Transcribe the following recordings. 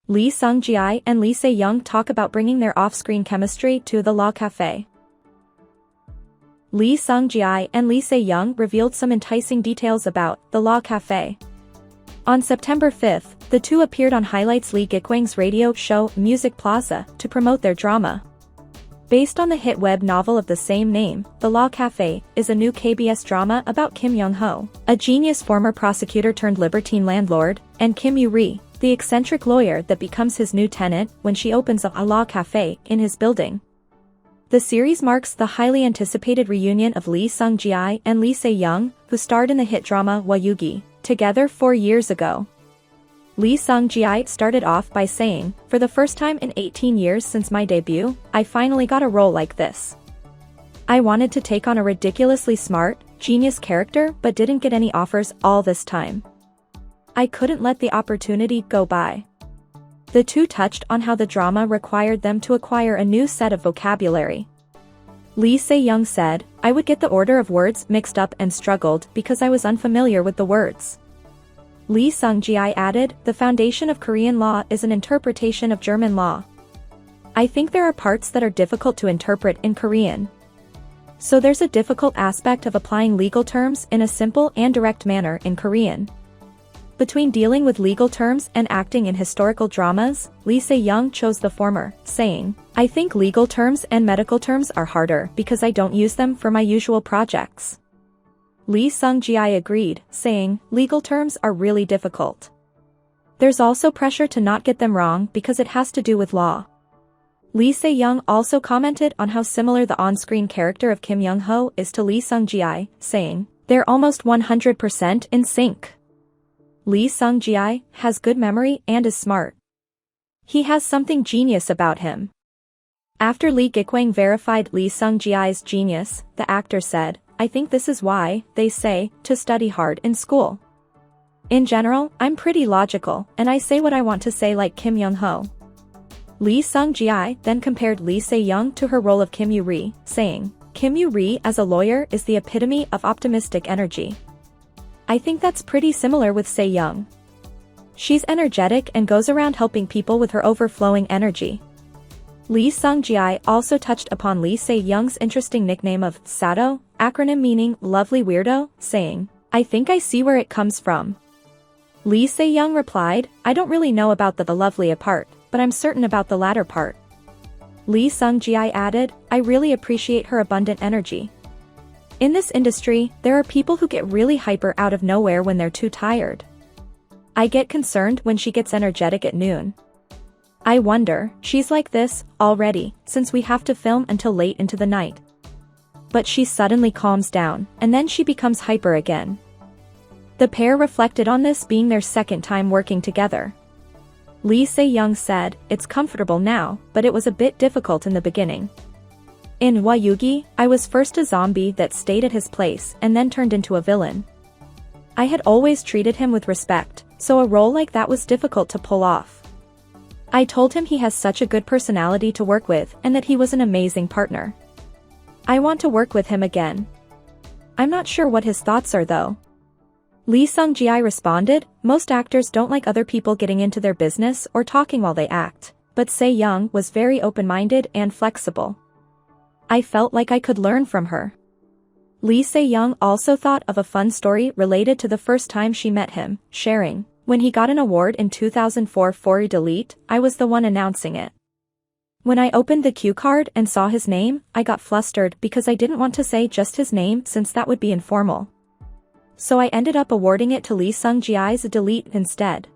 Lee Seung-gi and Lee Se-young talk about bringing their off-screen chemistry to the Law Cafe. Lee Seung-gi and Lee Se-young revealed some enticing details about the Law Cafe. On September 5, the two appeared on Highlights Lee Gi-kwang's radio show Music Plaza to promote their drama. Based on the hit web novel of the same name, The Law Cafe is a new KBS drama about Kim Young-ho, a genius former prosecutor turned libertine landlord, and Kim Yoo-ri, the eccentric lawyer that becomes his new tenant when she opens a law cafe in his building. The series marks the highly anticipated reunion of Lee Seung-gi and Lee Se-young, who starred in the hit drama Wayugi, together 4 years ago. Lee Seung-gi started off by saying, "For the first time in 18 years since my debut, I finally got a role like this. I wanted to take on a ridiculously smart, genius character but didn't get any offers all this time. I couldn't let the opportunity go by." The two touched on how the drama required them to acquire a new set of vocabulary. Lee Se-young said, "I would get the order of words mixed up and struggled because I was unfamiliar with the words." Lee Seung-gi added, "The foundation of Korean law is an interpretation of German law. I think there are parts that are difficult to interpret in Korean. So there's a difficult aspect of applying legal terms in a simple and direct manner in Korean." Between dealing with legal terms and acting in historical dramas, Lee Se-young chose the former, saying, "I think legal terms and medical terms are harder because I don't use them for my usual projects." Lee Seung-gi agreed, saying, "Legal terms are really difficult. There's also pressure to not get them wrong because it has to do with law." Lee Se-young also commented on how similar the on-screen character of Kim Young-ho is to Lee Seung-gi, saying, "They're almost 100% in sync. Lee Seung-gi has good memory and is smart. He has something genius about him." After Lee Gi-kwang verified Lee Seung-gi's genius, the actor said, "I think this is why they say to study hard in school. In general, I'm pretty logical, and I say what I want to say like Kim Young-ho." Lee Seung-gi then compared Lee Se-young to her role of Kim Yoo-ri, saying, "Kim Yoo-ri as a lawyer is the epitome of optimistic energy. I think that's pretty similar with Se-young. She's energetic and goes around helping people with her overflowing energy." Lee Seung-gi also touched upon Lee Se-young's interesting nickname of Sato, acronym meaning lovely weirdo, saying, "I think I see where it comes from." Lee Se-young replied, "I don't really know about the lovely part, but I'm certain about the latter part." Lee Seung-gi added, "I really appreciate her abundant energy. In this industry, there are people who get really hyper out of nowhere when they're too tired. I get concerned when she gets energetic at noon. I wonder, she's like this already, since we have to film until late into the night. But she suddenly calms down, and then she becomes hyper again." The pair reflected on this being their second time working together. Lee Se-young said, "It's comfortable now, but it was a bit difficult in the beginning. In Wayugi, I was first a zombie that stayed at his place and then turned into a villain. I had always treated him with respect, so a role like that was difficult to pull off. I told him he has such a good personality to work with and that he was an amazing partner. I want to work with him again. I'm not sure what his thoughts are though." Lee Seung-gi responded, "Most actors don't like other people getting into their business or talking while they act, but Se-young was very open-minded and flexible. I felt like I could learn from her." Lee Se-young also thought of a fun story related to the first time she met him, sharing, "When he got an award in 2004 for Delete, I was the one announcing it. When I opened the cue card and saw his name, I got flustered because I didn't want to say just his name since that would be informal. So I ended up awarding it to Lee Seung-gi's Delete instead."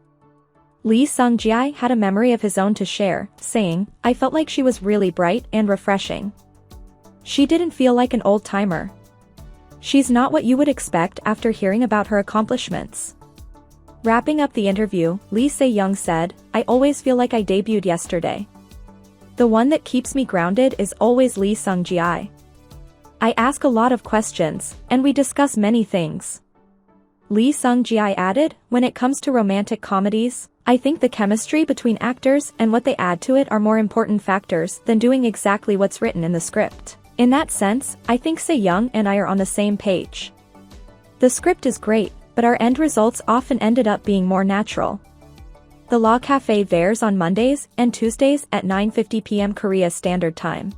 Lee Seung-gi had a memory of his own to share, saying, "I felt like she was really bright and refreshing. She didn't feel like an old-timer. She's not what you would expect after hearing about her accomplishments." Wrapping up the interview, Lee Se-young said, "I always feel like I debuted yesterday. The one that keeps me grounded is always Lee Seung-gi. I ask a lot of questions, and we discuss many things." Lee Seung-gi added, "When it comes to romantic comedies, I think the chemistry between actors and what they add to it are more important factors than doing exactly what's written in the script. In that sense, I think Se-young and I are on the same page. The script is great, but our end results often ended up being more natural. The Law Cafe airs on Mondays and Tuesdays at 9:50 p.m. Korea Standard Time.